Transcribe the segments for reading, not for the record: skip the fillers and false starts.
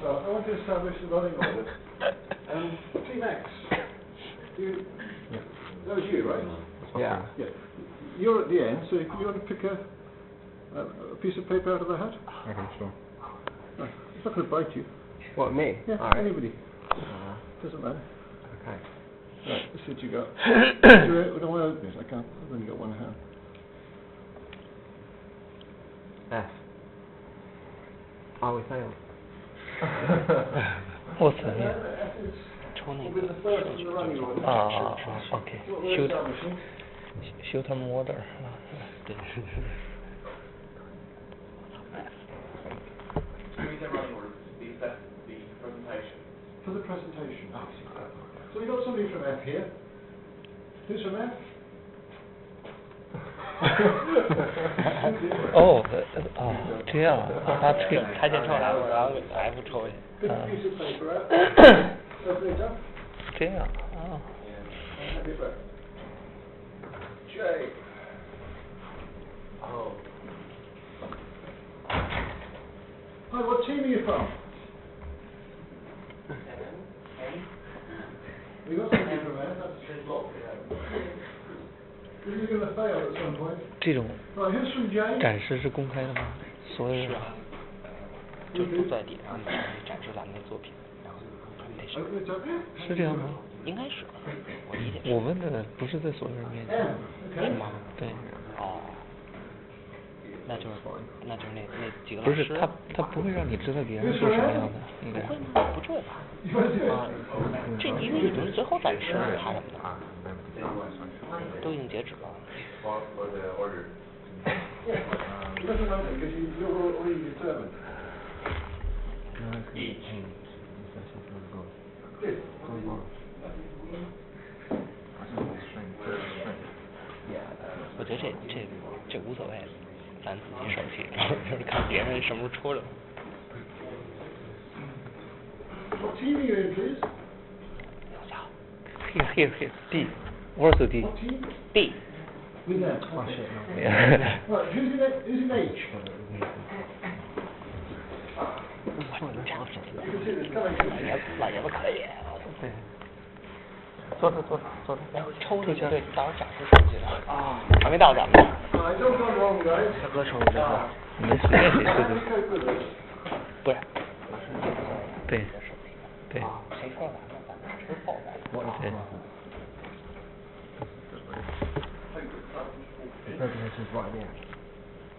start, I want to establish the running order. Team X, that was you, right? Yeah. Yeah. You're at the end, so if you want to pick a piece of paper out of the hat. Okay, sure. Right. It's not going to bite you. What, me? Yeah, All right. anybody. Doesn't matter. Okay. Right, this is what you got. I don't want to open it, I can't. I've only got one hand. F. Oh, we failed. What's that? F is 抽那 will be 个 the first in the running order. OK What we're shoot establishing. shoot them water 对 For the presentation. So we've got somebody from F here. Who's from F?哦这样他他先抽完我然后 F 抽去 Pick a piece of paper out. Open it up. 这样 And have it back. J. Oh. Hi, what team are you from? We got somebody from F. This is going to fail at some point. 这种 Right, who's from J? 展示是公开的吗？所有人就坐在底上展示咱们的作品然后那什么 Open it up. 是这样吗？应该是，我理解是。我问的不是在所有人面前 M. 是 Okay. 吗？对哦，那就是那几个老不师。是他不会让你知道别人做什么样的应该不会吗？不会吧？ You want to do 啊 it?，这因为已经是最后展示他什么的，都已经截止了。 It doesn't matter because you're already determined. Good. 我觉得这无所谓，咱自己手气，然后就是看别人什么时候出来。 What team are you in, please? Here D also D What team? D With them. Oh, Okay. shit, no. Right, who's in H? 我这样子， You can see this coming. 老爷子可以。对坐着然后抽出去，对，到时候展示出去的。啊，还没到咱们。 Right, don't go wrong, guys. 大哥抽这个。没事没事 How do you cope with this? 不是。对对谁说完了，咱们之后再。对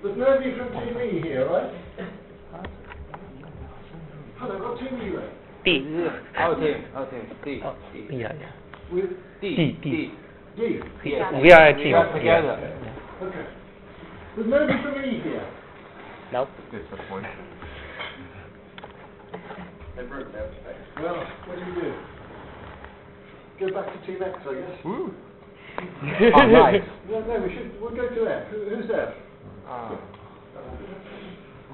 There's nobody from Team E here, right? Hello, what team are you in? D Our team. D. yeah With D D. we are a team Together. Okay. There's nobody from E here. Nope. Well, what do you do? Go back to Team X, I guess. Woo. Oh, nice. No, we'll go to F. Who's F?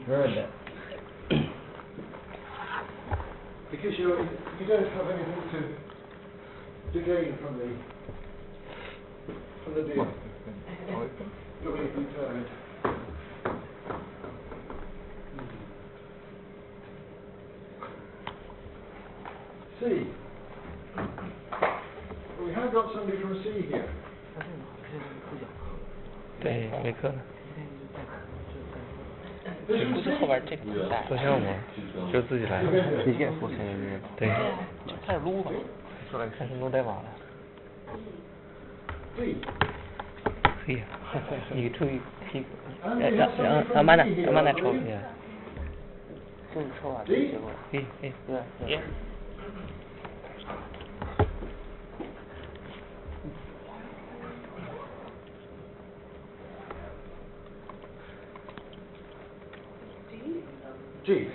Very good. Because you don't have anything to gain from the deal. You're really determined. C. We have got somebody from C here. 对没课 This 估 is 计 C. 后边这个不带。做项目就自己来你先说前面对就开始撸吧。出来看什么代码了 D. 可以你注意屁让慢点抽。就是抽完 D. 结果对耶。 G.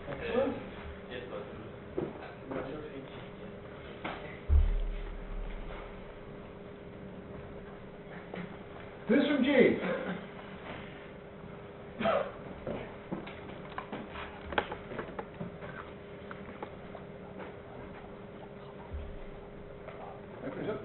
Excellent. Who's from G? Open it up.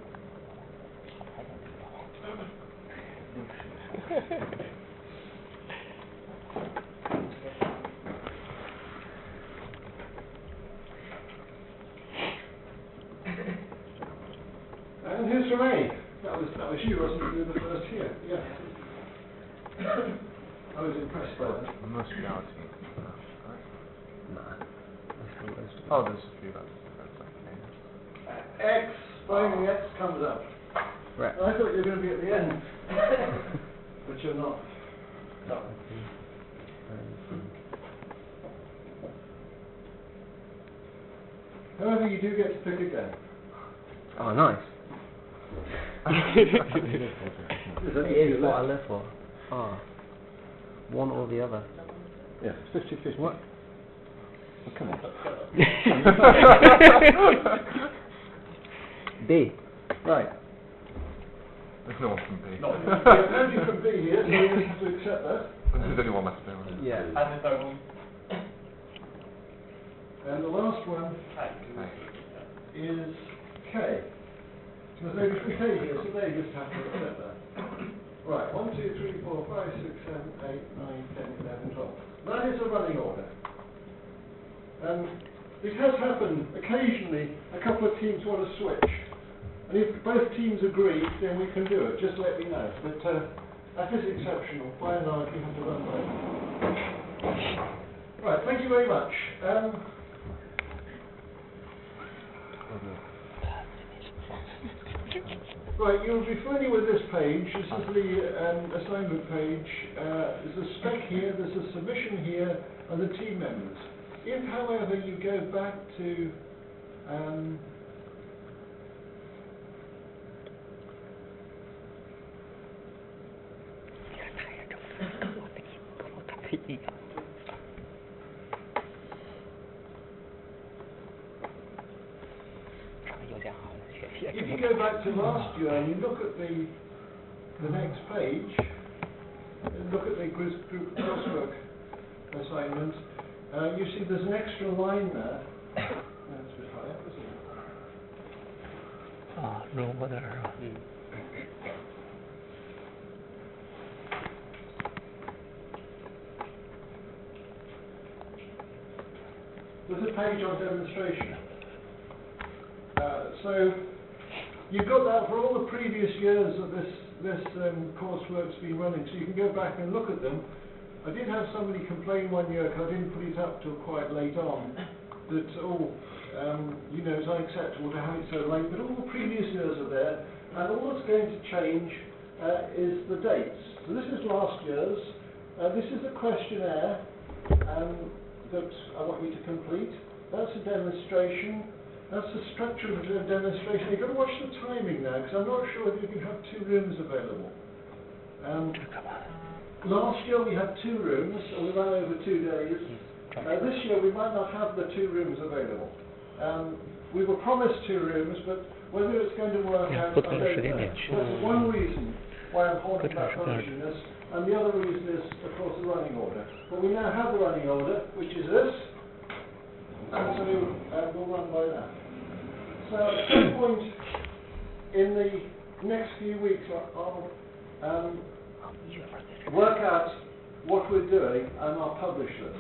here's from A. That was you, wasn't it? You were the first here. Yeah. I was impressed by that. Must be our team. Oh, there's a few that's okay. X, finally X comes up. Right. I thought you were going to be at the end. But you're not. No. However, you do get to pick again. Oh, nice. There's only It is two what I left. live for. Ah. One or the other. Yeah, 50-50. What? Oh, come on. B. Right. There's no one from B. We have nobody from B here, so we have to accept that. There's only one left there. Yeah. And the last one is K. So there's nobody from K here, so they just have to accept that. Right, 1, 2, 3, 4, 5, 6, 7, 8, 9, 10, 11, 12. That is a running order. It has happened occasionally, a couple of teams want to switch. And if both teams agree, then we can do it, just let me know. But that is exceptional. By and large, we have to run both. Right, thank you very much. Right, you'll be familiar with this page. This is the assignment page. There's a spec here, there's a submission here, and the team members. If, however, you go back to if you go back to last year and you look at the next page, and look at the group crosswork assignment, you see there's an extra line there. That's a bit high up, isn't it? 啊，如果的是吧？ There's a page on demonstration. So you've got that for all the previous years that this coursework's been running, so you can go back and look at them. I did have somebody complain one year because I didn't put it up till quite late on that it's unacceptable to have it so late, but all the previous years are there, and all that's going to change is the dates. So this is last year's. This is a questionnaire that I want you to complete. That's a demonstration. That's the structure of the demonstration. You've got to watch the timing now, because I'm not sure if you can have 2 rooms available. Last year we had 2 rooms, and we ran over 2 days. This year we might not have the 2 rooms available. We were promised 2 rooms, but whether it's going to work out, I don't know. That's one reason why I'm holding back publishing this, and the other reason is, of course, the running order. But we now have the running order, which is this, and so we'll run by that. So at some point in the next few weeks, I'll work out what we're doing and I'll publish this.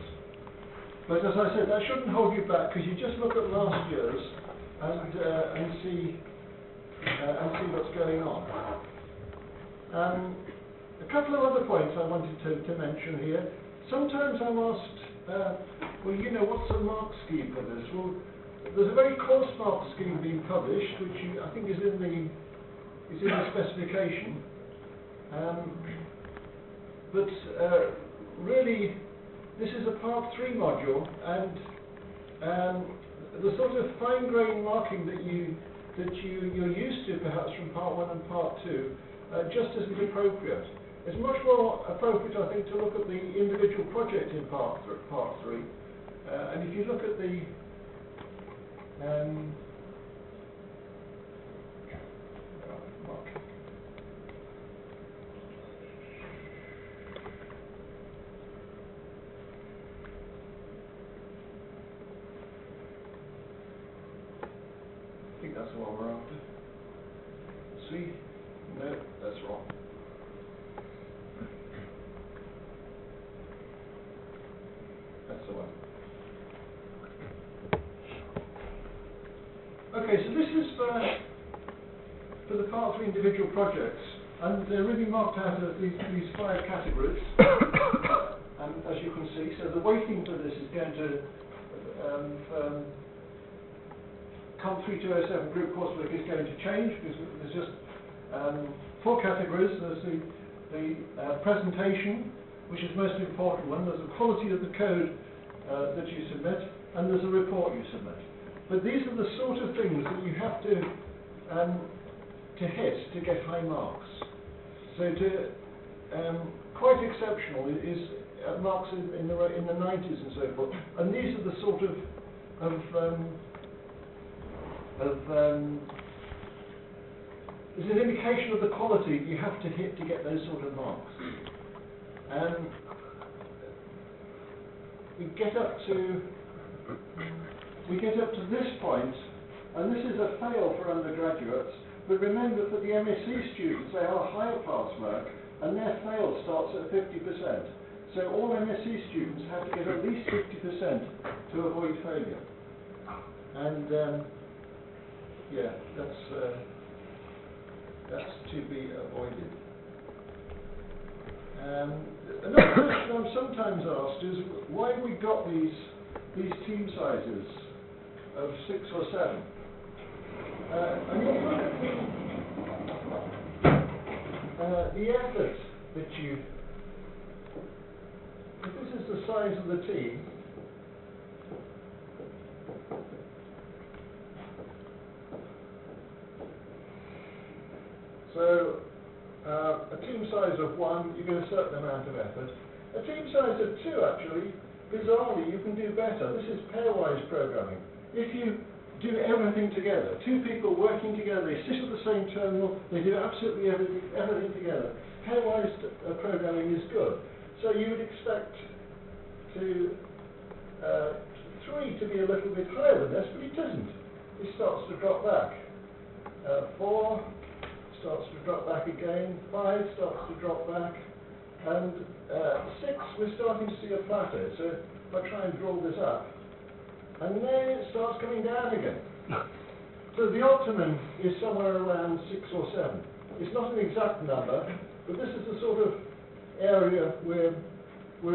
But as I said, that shouldn't hold you back, because you just look at last year's and see what's going on. A couple of other points I wanted to mention here. Sometimes I'm asked, what's the mark scheme for this? Well, there's a very coarse mark scheme being published, which I think is in the specification. But really, this is a Part 3 module, and the sort of fine-grained marking that you're used to perhaps from Part 1 and Part 2 just isn't appropriate. It's much more appropriate, I think, to look at the individual project in Part 3. And if you look at the I think that's the one we're after. See? No, that's wrong. That's the one. Okay, so this is for for the Part 3 individual projects, and they're really marked out as these 5 categories. And as you can see, so the weighting for this is going to COM 3207 group coursework is going to change, because there's just 4 categories. There's the presentation, which is the most important one. There's the quality of the code that you submit, and there's a report you submit. But these are the sort of things that you have to hit to get high marks. So quite exceptional is marks in the 90s and so forth. And these are the sort of is an indication of the quality you have to hit to get those sort of marks. We get up to this point, and this is a fail for undergraduates, but remember for the MSc students, they are higher pass mark, and their fail starts at 50%. So all MSc students have to get at least 50% to avoid failure. And yeah, that's to be avoided. Another question I'm sometimes asked is why we got these team sizes of 6 or 7. And if you look at the effort that you, if this is the size of the team, so a team size of 1, you get a certain amount of effort. A team size of 2, actually, bizarrely, you can do better. This is pairwise programming. If you do everything together, 2 people working together, they sit at the same terminal, they do absolutely everything together. Pairwise programming is good. So you would expect 3 to be a little bit higher than this, but it doesn't. It starts to drop back. 4 starts to drop back again, 5 starts to drop back, and 6 we're starting to see a plateau. So if I try and draw this up, and then it starts coming down again. So the optimum is somewhere around 6 or 7. It's not an exact number, but this is the sort of area we're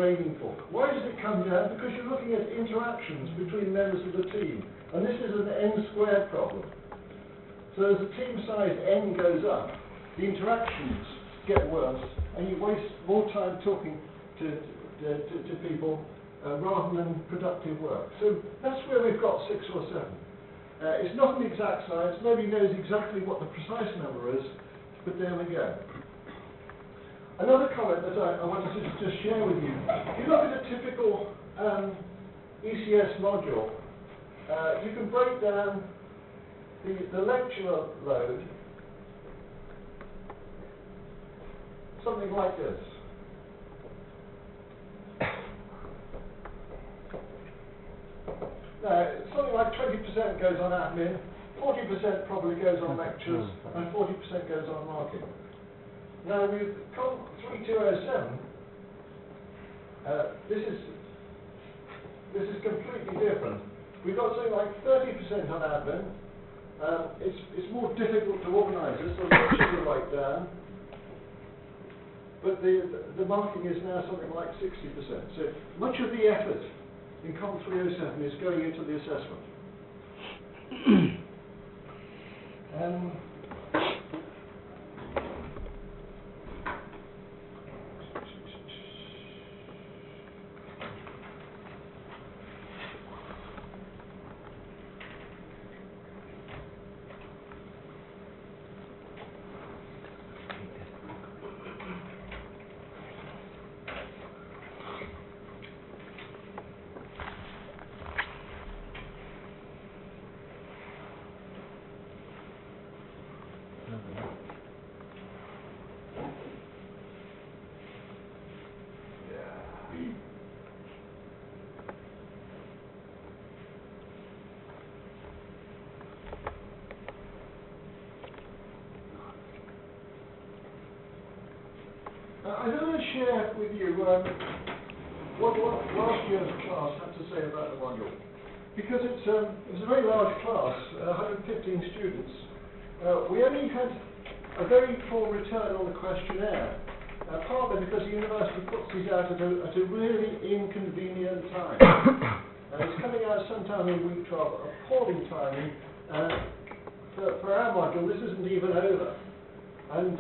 aiming for. Why does it come down? Because you're looking at interactions between members of the team, and this is an n² problem. So as the team size n goes up, the interactions get worse, and you waste more time talking to people rather than productive work. So that's where we've got 6 or 7. It's not an exact science. Nobody knows exactly what the precise number is, but there we go. Another comment that I wanted to just share with you. If you look at a typical ECS module, you can break down the lecture load something like this. Now, something like 20% goes on admin, 40% probably goes on lectures, and 40% goes on marking. Now, with COM 3207, this is completely different. We've got something like 30% on admin. It's more difficult to organise this, so much to write down. But the marking is now something like 60%. So much of the effort in COM 307 is going into the assessment. I don't want to share with you what last year's class had to say about the module, because it was a very large class, 115 students. We only had a very poor return on the questionnaire. Partly because the university puts these out at a really inconvenient time. It's coming out sometime in week 12, appalling timing. For our module, this isn't even over. And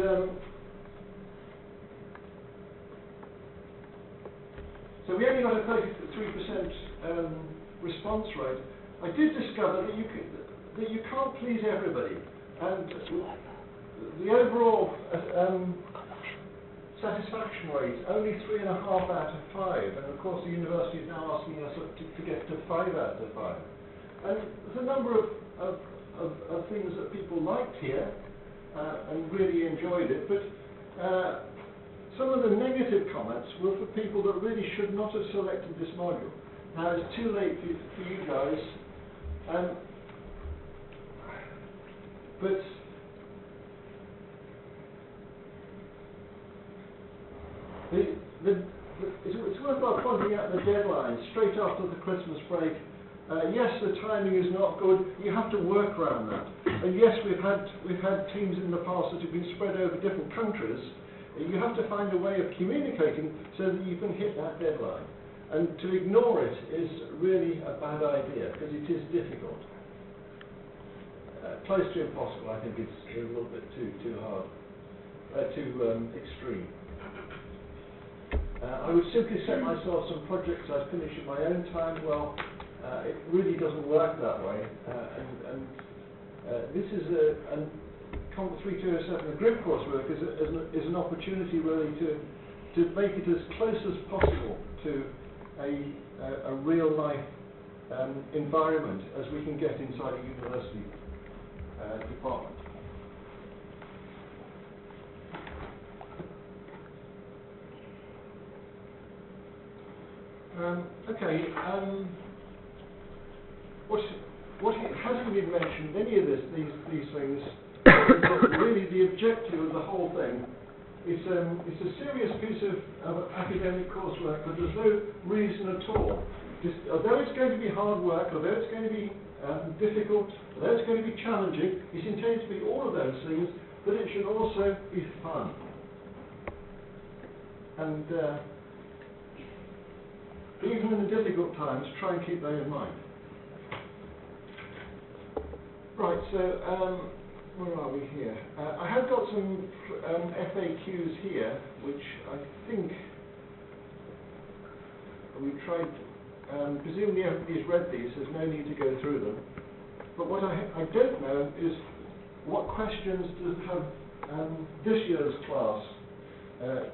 so we only got a 33% response rate. I did discover that you can't please everybody. And the overall satisfaction rate, only 3.5 out of 5, and of course the university is now asking us to get to 5 out of 5. And there's a number of things that people liked here and really enjoyed it, but some of the negative comments were for people that really should not have selected this module. Now it's too late for you guys, but it's worthwhile pointing out the deadline straight after the Christmas break. Yes, the timing is not good. You have to work around that. And yes, we've had teams in the past that have been spread over different countries. You have to find a way of communicating so that you can hit that deadline. And to ignore it is really a bad idea because it is difficult. Close to impossible, I think it's a little bit too hard, too extreme. I would simply set myself some projects I'd finish in my own time. Well, it really doesn't work that way. This is COMP 3207, the grid coursework, is an opportunity really to make it as close as possible to a real life environment as we can get inside a university department. What hasn't been mentioned, any of these things, is that really the objective of the whole thing is it's a serious piece of academic coursework, but there's no reason at all. Although it's going to be hard work, although it's going to be difficult, although it's going to be challenging, it's intended to be all of those things, but it should also be fun. And even in the difficult times, try and keep that in mind. Right, so where are we here? I have got some FAQs here, which I think we've tried. Presumably everybody's read these, there's no need to go through them. But what I don't know is what questions have this year's class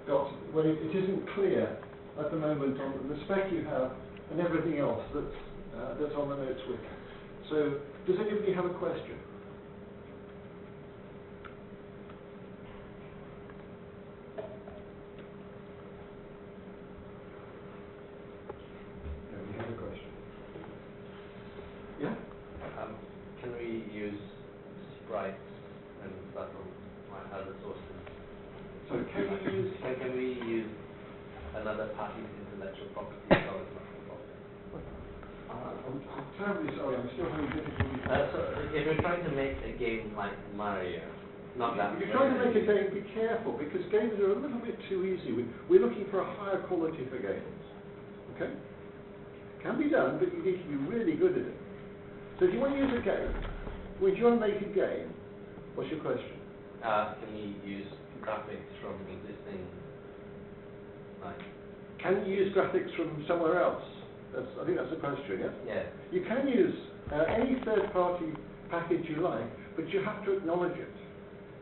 got, when it isn't clear at the moment on the spec you have and everything else that's on the notes with. So, does anybody have a question? Nobody has a question. Yeah? Can we use sprites and stuff from other sources? So can we use another party's intellectual property? I'm terribly sorry, I'm still having difficulty. So if you're trying to make a game like Mario, not that. If you're trying to make a game, be careful, because games are a little bit too easy. We're looking for a higher quality for games. Okay? Can be done, but you need to be really good at it. So if you want to use a game, or if you want to make a game, what's your question? Can we use graphics from existing, Can you use graphics from somewhere else? I think that's the question, yeah? Yeah. You can use any third-party package you like, but you have to acknowledge it.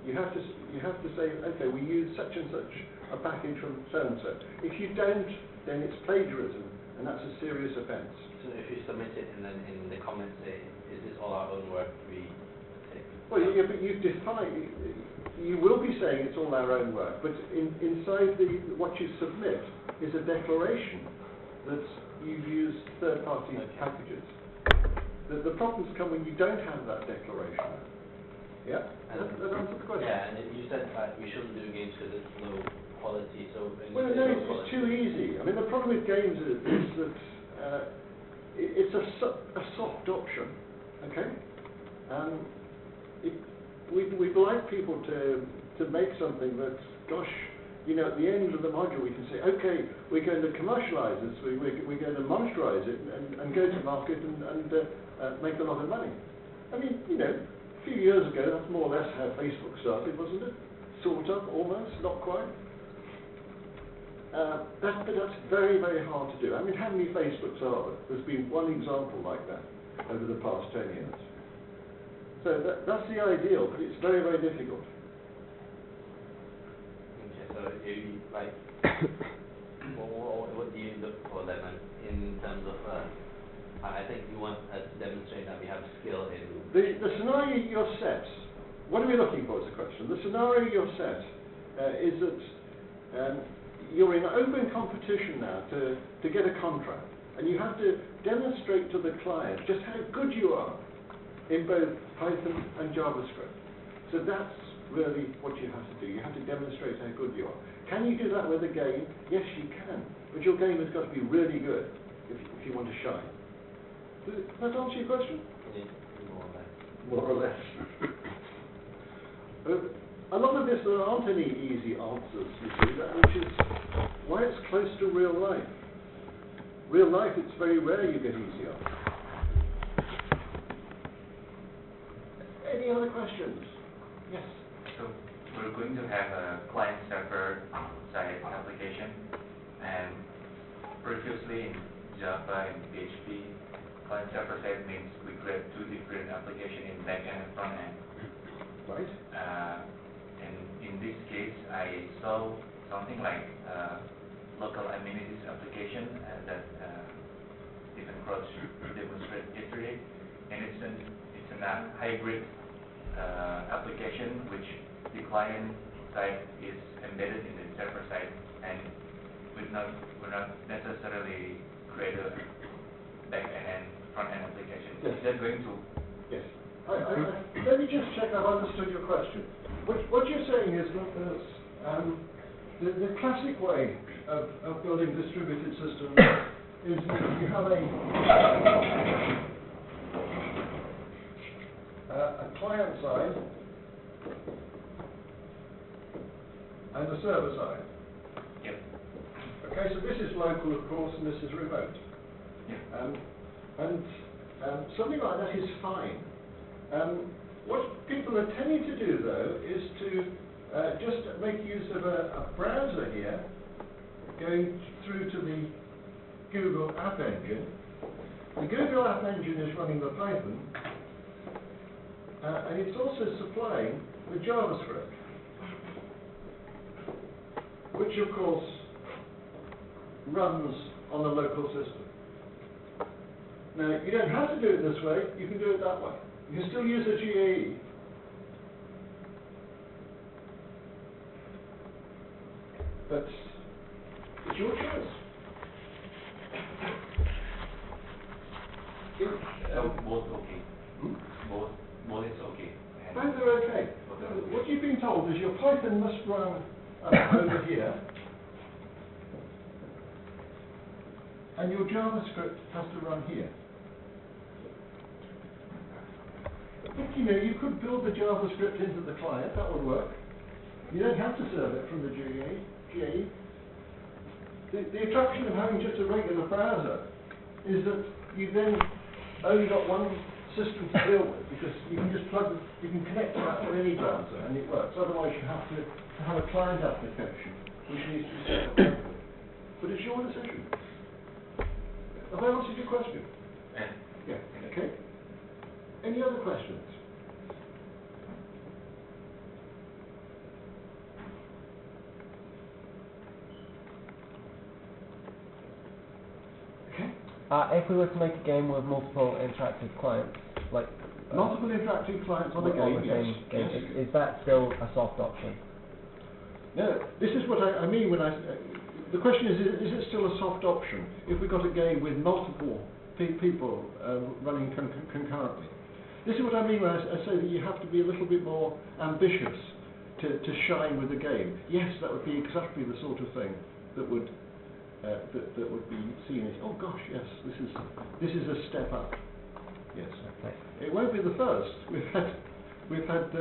You have to say, okay, we use such and such a package from so-and-so. If you don't, then it's plagiarism, and that's a serious offence. So if you submit it and then in the comments say, is this all our own work, we take? Well, yeah, but you've defined, you will be saying it's all our own work, but inside what you submit is a declaration that you've used third-party packages. The problems come when you don't have that declaration. Yeah? That answers the question. Yeah, and you said we shouldn't do games because it's low quality, so... Well, no, it's too easy. I mean, the problem with games is that it's a soft option, okay? We'd like people to to make something that, gosh, you know, at the end of the module we can say, okay, we're going to commercialize this, we're going to monetize it and go to market and make a lot of money. I mean, you know, a few years ago, that's more or less how Facebook started, wasn't it? Sort of, almost, not quite. But that's very, very hard to do. I mean, how many Facebooks are there? There's been one example like that over the past 10 years. So that's the ideal, but it's very, very difficult. Okay, so you like, what do you look for then in terms of, I think you want us to demonstrate that we have skill in... The scenario you're set, what are we looking for is the question. The scenario you're set is that you're in open competition now to get a contract, and you have to demonstrate to the client just how good you are in both Python and JavaScript. So that's really what you have to do. You have to demonstrate how good you are. Can you do that with a game? Yes, you can. But your game has got to be really good if you want to shine. Does that answer your question? Yeah, more or less. More or less. A lot of this, there aren't any easy answers, you see, which is why it's close to real life. Real life, it's very rare you get easy answers. Any other questions? Yes. So we're going to have a client-server side application, and previously in Java and PHP, client-server side means we create two different applications in back-end and front-end. Right. And in this case, I saw something like local amenities application that Stephen Crouch demonstrated yesterday, and it's a hybrid application which the client side is embedded in the server side, and we're not necessarily create a back-end and front-end application. Yes. Is that going to? Yes. Let me just check I've understood your question. What you're saying is that the classic way of building distributed systems is that you have a client side and a server side. Yep. Okay, so this is local, of course, and this is remote. Yeah. Something like that is fine. What people are tending to do, though, is to just make use of a browser here, going through to the Google App Engine. The Google App Engine is running the Python, and it's also supplying the JavaScript, which, of course, runs on the local system. Now, you don't have to do it this way, you can do it that way. You can still use a GAE. But it's your choice. So both okay. Both is okay. Both are okay. What you've been told is your Python must run over here, and your JavaScript has to run here. But, you know, you could build the JavaScript into the client, that would work. You don't have to serve it from the GAE. The attraction of having just a regular browser is that you then only got one system to deal with, because you can just you can connect to that with any browser and it works. Otherwise you have to have a client application which needs to be set up locally. But it's your decision. Have I answered your question? Yeah. Okay. Any other questions? Okay. If we were to make a game with multiple interactive clients, like Multiple interactive clients on the game, yes. Is that still a soft option? No, this is what I mean when I... the question is it still a soft option if we got a game with multiple people running concurrently? This is what I mean when I say that you have to be a little bit more ambitious to shine with the game. Yes, that would be exactly the sort of thing that would be seen as, oh gosh, yes, this is a step up. Yes. Okay. It won't be the first. We've had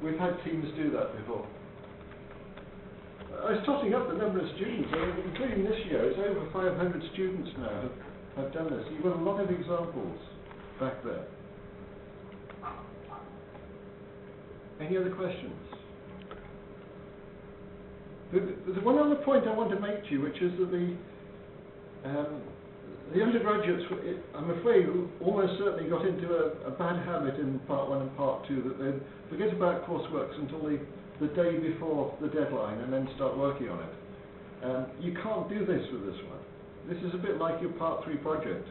We've had teams do that before. I was totting up the number of students, including this year. It's over 500 students now have done this. You've got a lot of examples back there. Any other questions? There's one other point I want to make to you, which is that the undergraduates, I'm afraid, almost certainly got into a bad habit in Part 1 and Part 2, that they forget about courseworks until the day before the deadline and then start working on it. You can't do this with this one. This is a bit like your Part 3 project.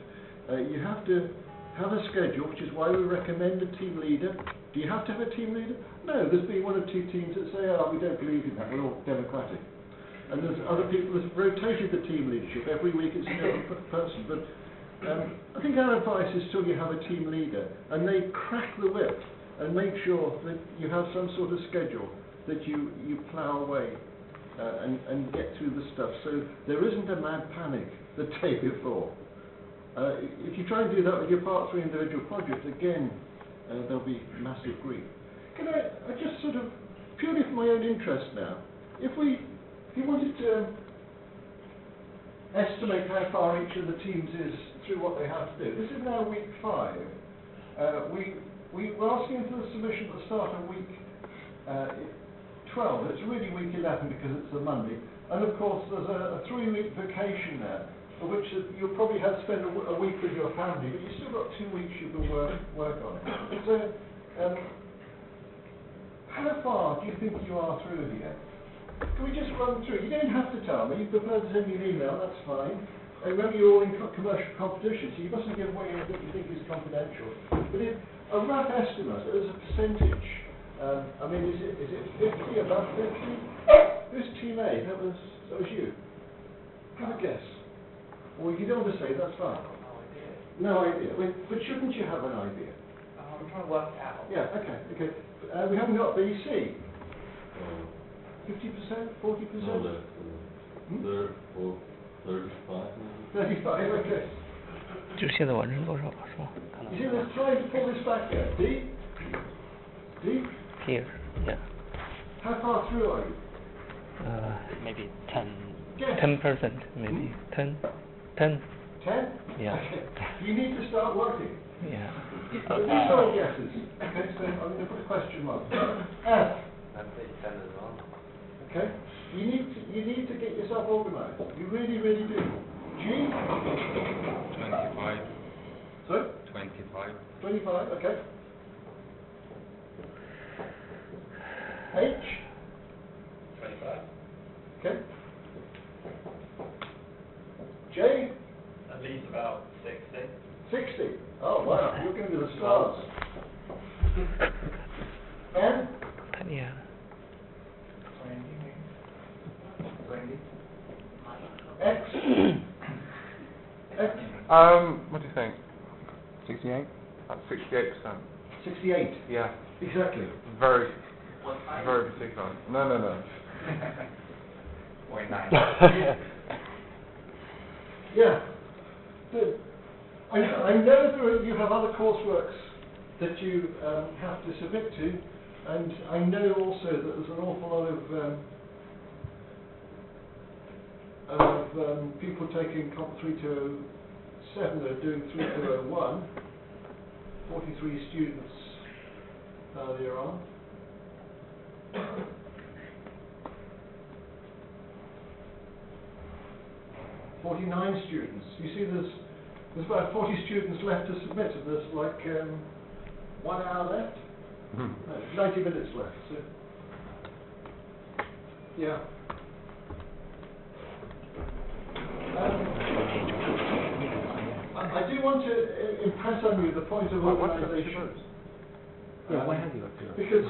You have to have a schedule, which is why we recommend a team leader. Do you have to have a team leader? No, there's been one or two teams that say, oh, we don't believe in that, we're all democratic. And there's other people that have rotated the team leadership. Every week it's a different person. But I think our advice is still you have a team leader, and they crack the whip and make sure that you have some sort of schedule that you plough away and get through the stuff. So there isn't a mad panic the day before. If you try and do that with your Part 3 individual project, again, there'll be massive grief. Can I just sort of, purely for my own interest now, if you wanted to estimate how far each of the teams is through what they have to do, this is now week 5. We're asking for the submission at the start of week 12. It's really week 11 because it's a Monday. And of course there's a 3-week vacation there, for which you'll probably have to spend a week with your family, but you've still got 2 weeks you can work on it. So, how far do you think you are through here? Can we just run through? You don't have to tell me. You prefer to send me an email, that's fine. And remember, you're all in commercial competition, so you mustn't give away anything you think is confidential. But if a rough estimate as a percentage, I mean, is it 50, above 50? Who's Team A? That was you. Have a guess. Or if you don't want to say, that's fine. No idea. But shouldn't you have an idea? I'm trying to work out. Yeah, okay. We haven't got BC. 50%? 40%? No, less. 35. 35, okay. 就现在完成多少是吧 You see, let's try to pull this back here. D? Here, yeah. How far through are you? Maybe 10. Guess. 10%, maybe 10. 10. 10? Yeah. Okay. You need to start working. Yeah. These are all guesses. Okay, so I'm going to put a question mark. F. I'd say 10 as well. Okay? You need to get yourself organised. You really, really do. G? 25. Sorry? 25. 25, okay. H? 25. Okay. J? At least about 60. 60. Oh, wow. You're going to be the stars. N? Yeah. 20. X? X? What do you think? 68? That's 68%. 68. Yeah. Exactly. Very particular. No. 0.9. Yeah. Good. I know that you have other courseworks that you have to submit to, and I know also that there's an awful lot of people taking Comp 3207 that are doing 3201. 43 students earlier on. $49 students. You see, there's about 40 students left to submit, and there's like 1 hour left. No, 90 minutes left. So, yeah. I do want to impress on you the point of organisation. Yeah, why have you got to? Because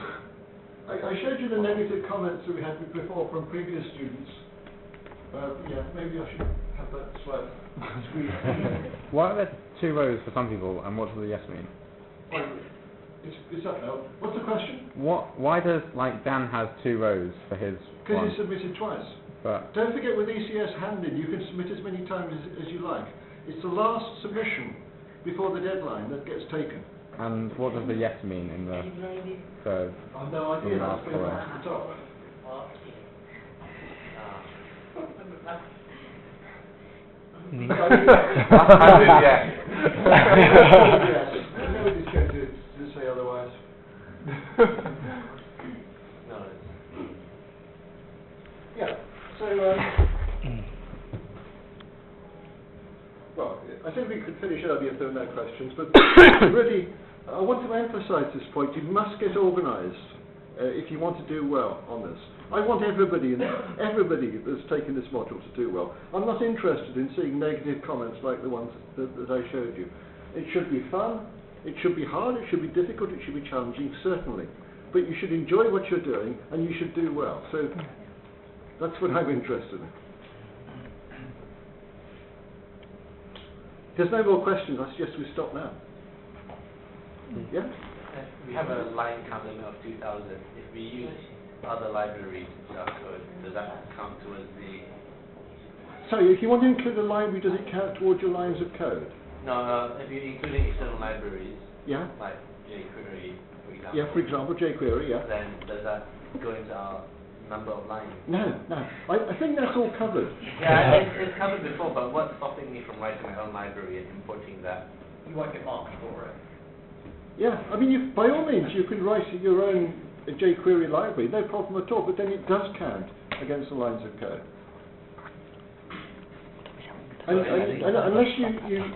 I showed you the negative comments that we had before from previous students. Yeah, maybe I should have that slide squeezed. Why are there 2 rows for some people, and what does the yes mean? Well, it's up now. What's the question? Why does, Dan has 2 rows for his Because one? you submitted twice. But Don't forget, with ECS handed, you can submit as many times as you like. It's the last submission before the deadline that gets taken. And what does the yes mean in the third? I've no idea, that's been at the top. Yes. Nobody's going to say otherwise. No, it's Yeah, so, well, I think we could finish earlier if there are no questions, but really, I want to emphasise this point. You must get organised if you want to do well on this. I want everybody that's taken this module to do well. I'm not interested in seeing negative comments like the ones that I showed you. It should be fun, it should be hard, it should be difficult, it should be challenging, certainly. But you should enjoy what you're doing and you should do well. So that's what I'm interested in. If there's no more questions, I suggest we stop now. Yeah? we have a line count limit of 2,000. If we use other libraries in our code, does that count towards the... Sorry, if you want to include a library, does it count towards your lines of code? No, if you're including external libraries, Yeah? like jQuery, for example. Yeah, for example, jQuery, yeah. Then does that go into our number of lines? No. I think that's all covered. Yeah, it's covered before, but what's stopping me from writing my own library and importing that? You won't get marked for it. Yeah, I mean, by all means, you can write your own jQuery library, no problem at all, but then it does count against the lines of code. And unless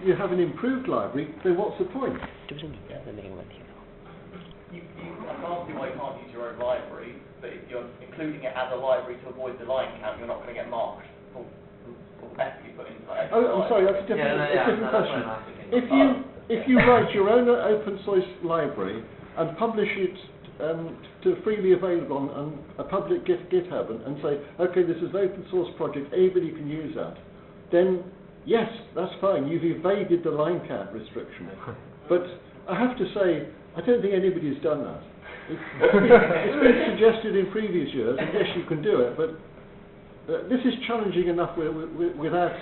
you have an improved library, then what's the point? 这不是你的那个问题吗？ I can't see why you can't use your own library, but if you're including it as a library to avoid the line count, you're not going to get marked for the effort you put into that. Oh, I'm sorry, that's a different, different question. If you write your own open source library and publish it to freely available on a public GitHub and say, okay, this is an open source project, anybody can use that, then yes, that's fine, you've evaded the line count restriction. But I have to say, I don't think anybody's done that. It's been suggested in previous years, and yes, you can do it, but this is challenging enough without...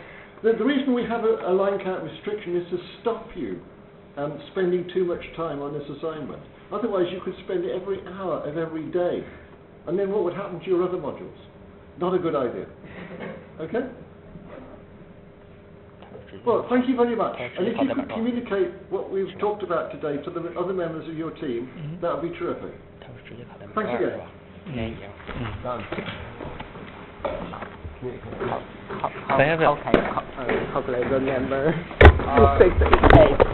The reason we have a line count restriction is to stop you spending too much time on this assignment. Otherwise, you could spend every hour of every day, and then what would happen to your other modules? Not a good idea. Okay? Well, thank you very much. And if you could communicate what we've talked about today to the other members of your team, that would be terrific. Thanks again. Done. เขาเคย member 668